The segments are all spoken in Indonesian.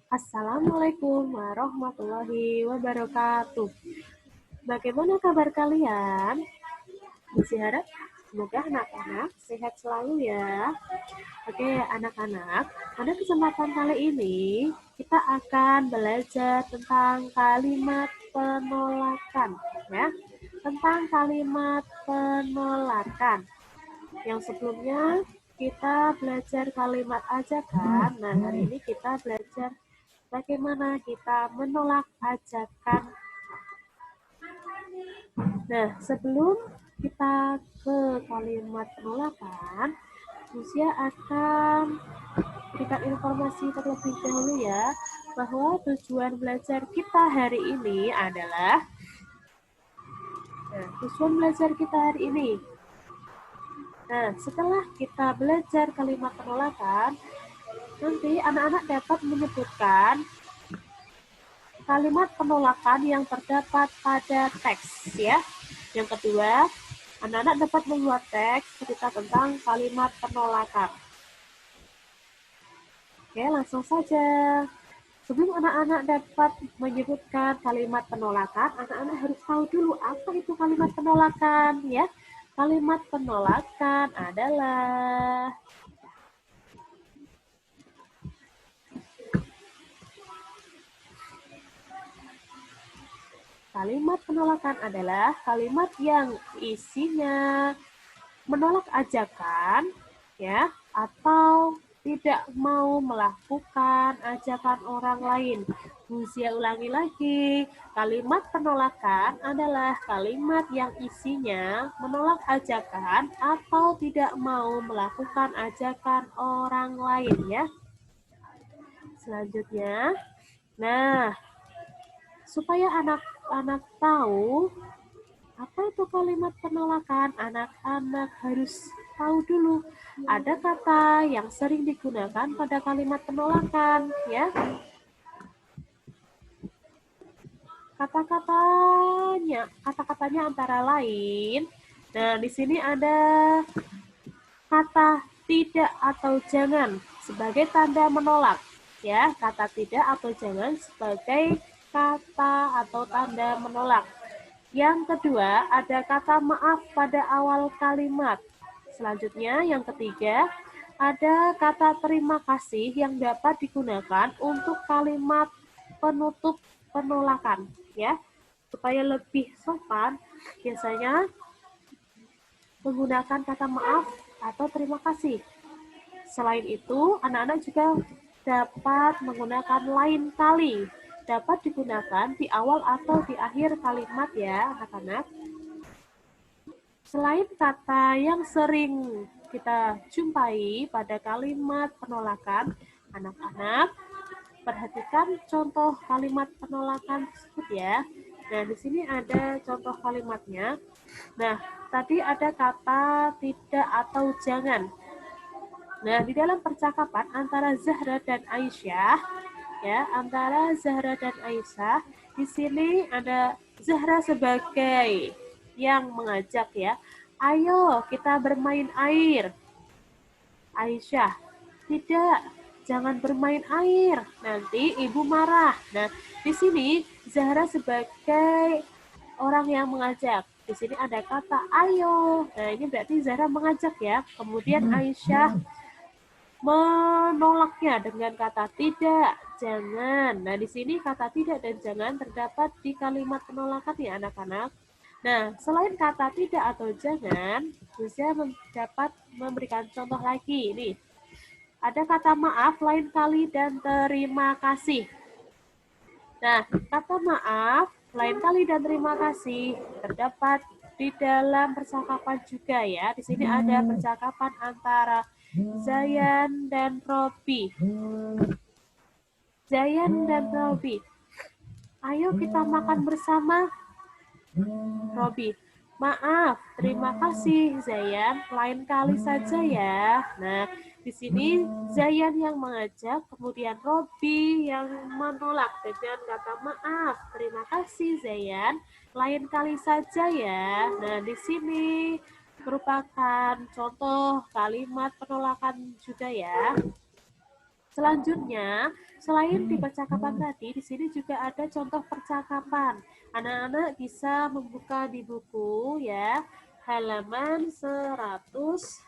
Assalamualaikum warahmatullahi wabarakatuh. Bagaimana kabar kalian? Misi harap semoga anak-anak sehat selalu ya. Oke, anak-anak, pada kesempatan kali ini kita akan belajar tentang kalimat penolakan ya. Tentang kalimat penolakan. Yang sebelumnya kita belajar kalimat ajakan. Nah, hari ini kita belajar bagaimana kita menolak ajakan. Nah, sebelum kita ke kalimat penolakan, Lucia akan berikan informasi terlebih dahulu ya, bahwa tujuan belajar kita hari ini adalah setelah kita belajar kalimat penolakan, nanti anak-anak dapat menyebutkan kalimat penolakan yang terdapat pada teks ya. Yang kedua, anak-anak dapat membuat teks cerita tentang kalimat penolakan. Oke, langsung saja. Sebelum anak-anak dapat menyebutkan kalimat penolakan, anak-anak harus tahu dulu apa itu kalimat penolakan ya. Kalimat penolakan adalah kalimat yang isinya menolak ajakan ya, atau tidak mau melakukan ajakan orang lain. Saya ulangi lagi, kalimat penolakan adalah kalimat yang isinya menolak ajakan atau tidak mau melakukan ajakan orang lain ya. Selanjutnya, nah, supaya anak-anak tahu apa itu kalimat penolakan, anak-anak harus tahu dulu ada kata yang sering digunakan pada kalimat penolakan ya. Kata-katanya antara lain. Nah, di sini ada kata tidak atau jangan sebagai tanda menolak ya. Kata tidak atau jangan sebagai kata atau tanda menolak. Yang kedua, ada kata maaf pada awal kalimat. Selanjutnya, yang ketiga, ada kata terima kasih yang dapat digunakan untuk kalimat penutup penolakan, ya. Supaya lebih sopan, biasanya menggunakan kata maaf atau terima kasih. Selain itu, anak-anak juga dapat menggunakan lain kali. Dapat digunakan di awal atau di akhir kalimat ya, anak-anak. Selain kata yang sering kita jumpai pada kalimat penolakan, anak-anak perhatikan contoh kalimat penolakan tersebut ya. Nah, di sini ada contoh kalimatnya. Nah, tadi ada kata tidak atau jangan. Nah, di dalam percakapan antara Zahra dan Aisyah, di sini ada Zahra sebagai yang mengajak ya. Ayo kita bermain air. Aisyah, tidak, jangan bermain air, nanti ibu marah. Nah, di sini Zahra sebagai orang yang mengajak. Di sini ada kata ayo. Nah, ini berarti Zahra mengajak ya. Kemudian Aisyah menolaknya dengan kata tidak, jangan. Nah, di sini kata tidak dan jangan terdapat di kalimat penolakan ya anak-anak. Nah, selain kata tidak atau jangan, bisa dapat memberikan contoh lagi. Nih, ada kata maaf, lain kali, dan terima kasih. Nah, kata maaf, lain kali, dan terima kasih terdapat di dalam percakapan juga ya. Di sini ada percakapan antara Zayan dan Robi. Ayo kita makan bersama. Robi, maaf, terima kasih Zayan, lain kali saja ya. Nah, di sini Zayan yang mengajak, kemudian Robi yang menolak dengan kata maaf, terima kasih Zayan, lain kali saja ya. Nah, di sini merupakan contoh kalimat penolakan juga ya. Selanjutnya, selain di percakapan tadi, di sini juga ada contoh percakapan. Anak-anak bisa membuka di buku ya, halaman 100.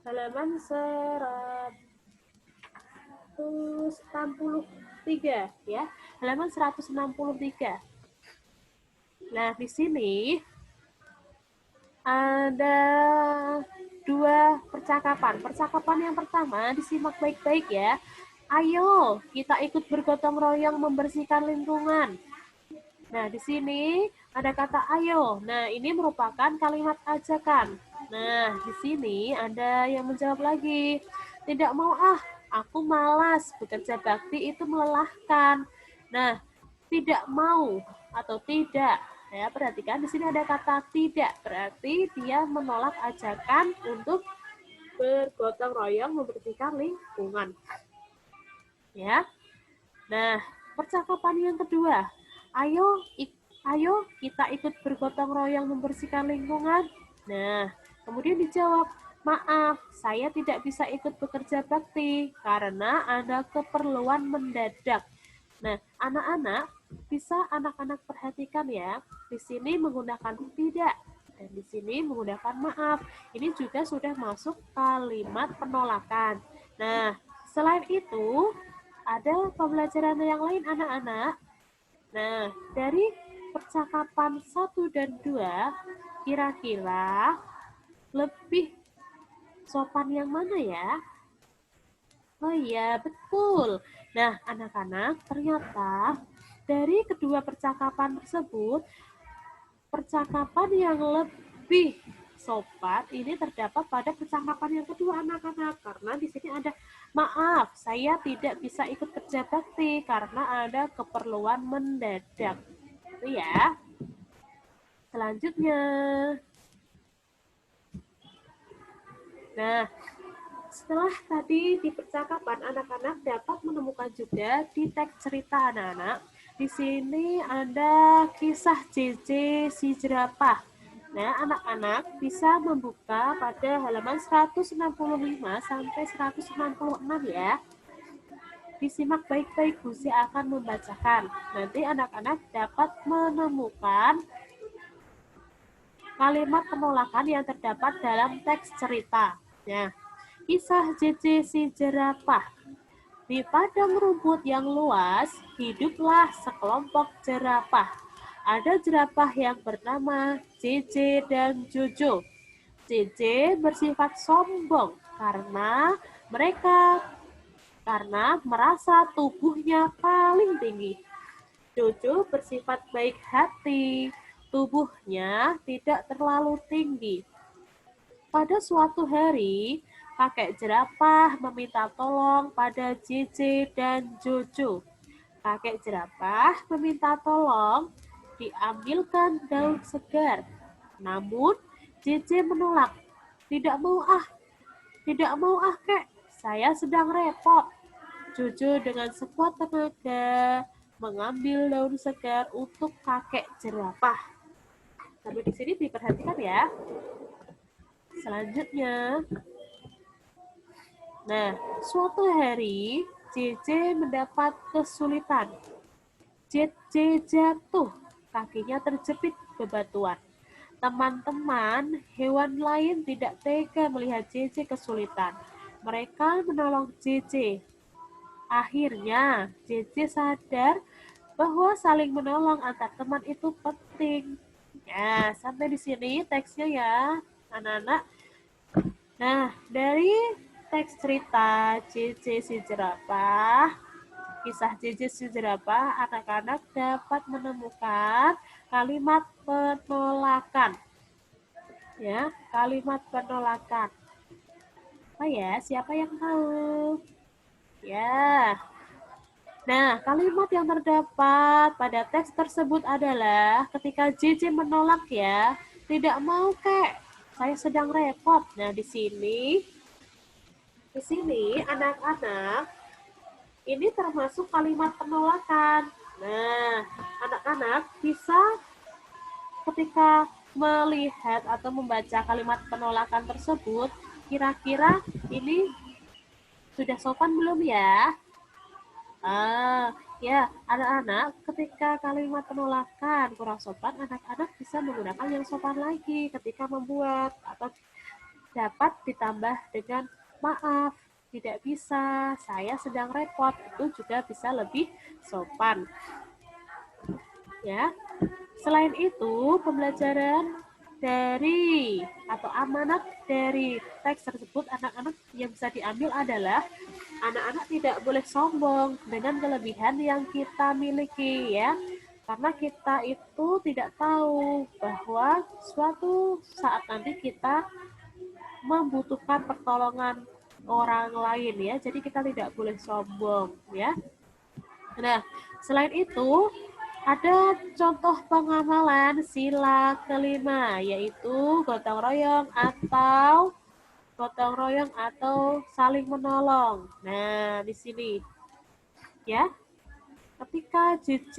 Halaman 163 ya. Halaman 163. Nah, di sini ada dua percakapan. Percakapan yang pertama disimak baik-baik ya. Ayo, kita ikut bergotong royong membersihkan lingkungan. Nah, di sini ada kata ayo. Nah, ini merupakan kalimat ajakan. Nah, di sini ada yang menjawab lagi. Tidak mau aku malas. Bekerja bakti itu melelahkan. Nah, tidak mau atau tidak. Ya, perhatikan di sini ada kata tidak. Berarti dia menolak ajakan untuk bergotong royong membersihkan lingkungan. Ya. Nah, percakapan yang kedua. Ayo kita ikut bergotong royong membersihkan lingkungan. Nah, kemudian dijawab, maaf, saya tidak bisa ikut bekerja bakti karena ada keperluan mendadak. Nah, anak-anak perhatikan ya. Di sini menggunakan tidak dan di sini menggunakan maaf. Ini juga sudah masuk kalimat penolakan. Nah, selain itu, ada pembelajaran yang lain anak-anak. Nah, dari percakapan 1 dan 2, kira-kira lebih sopan yang mana ya? Oh iya, betul. Nah, anak-anak, ternyata dari kedua percakapan tersebut, percakapan yang lebih sopan ini terdapat pada percakapan yang kedua anak-anak, karena di sini ada maaf, saya tidak bisa ikut kerja bakti karena ada keperluan mendadak. Itu ya. Selanjutnya. Nah, setelah tadi di percakapan anak-anak dapat menemukan juga di teks cerita anak-anak. Di sini ada kisah JJ si jerapah. Nah, anak-anak bisa membuka pada halaman 165 sampai 166 ya. Disimak baik-baik, Busi akan membacakan. Nanti anak-anak dapat menemukan kalimat penolakan yang terdapat dalam teks cerita. Nah, kisah JJ si jerapah. Di padang rumput yang luas, hiduplah sekelompok jerapah. Ada jerapah yang bernama JJ dan Jojo. JJ bersifat sombong karena merasa tubuhnya paling tinggi. Jojo bersifat baik hati, tubuhnya tidak terlalu tinggi. Pada suatu hari, kakek jerapah meminta tolong pada JJ dan Jojo. Kakek jerapah meminta tolong diambilkan daun segar. Namun, JJ menolak. Tidak mau kek, saya sedang repot. Jojo dengan sekuat tenaga mengambil daun segar untuk kakek jerapah. Sampai di sini diperhatikan ya. Selanjutnya, nah, suatu hari JJ mendapat kesulitan. JJ jatuh, kakinya terjepit bebatuan. Teman-teman hewan lain tidak tega melihat JJ kesulitan. Mereka menolong JJ. Akhirnya, JJ sadar bahwa saling menolong antar teman itu penting. Ya, sampai di sini teksnya ya, anak-anak. Nah, dari teks cerita JJ si jerapah, kisah JJ si jerapah, anak-anak dapat menemukan kalimat penolakan. Ya, kalimat penolakan. Oh ya, siapa yang tahu? Ya. Nah, kalimat yang terdapat pada teks tersebut adalah ketika JJ menolak ya, tidak mau kek, saya sedang repot. Nah, di sini anak-anak ini termasuk kalimat penolakan. Nah, anak-anak bisa ketika melihat atau membaca kalimat penolakan tersebut, kira-kira ini sudah sopan belum ya? Ya, anak-anak ketika kalimat penolakan kurang sopan, anak-anak bisa menggunakan yang sopan lagi ketika membuat atau dapat ditambah dengan maaf, tidak bisa, saya sedang repot, itu juga bisa lebih sopan. Ya, selain itu, pembelajaran dari atau amanat dari teks tersebut anak-anak yang bisa diambil adalah anak-anak tidak boleh sombong dengan kelebihan yang kita miliki ya. Karena kita itu tidak tahu bahwa suatu saat nanti kita membutuhkan pertolongan orang lain ya. Jadi kita tidak boleh sombong ya. Nah, selain itu ada contoh pengamalan sila kelima yaitu gotong royong atau saling menolong. Nah, di sini ya, ketika JJ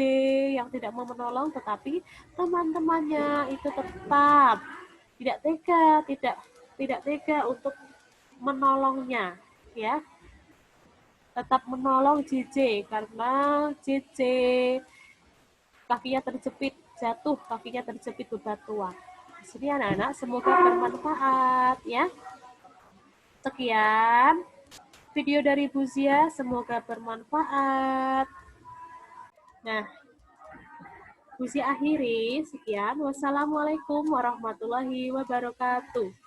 yang tidak mau menolong tetapi teman-temannya itu tetap tidak tega, tidak tega untuk menolongnya, ya. Tetap menolong JJ karena JJ kakinya terjepit, jatuh kakinya terjepit bebatuan. Di sini anak-anak semoga bermanfaat ya. Sekian video dari Bu Zia, semoga bermanfaat. Nah, Bu Zia akhiri, sekian. Wassalamualaikum warahmatullahi wabarakatuh.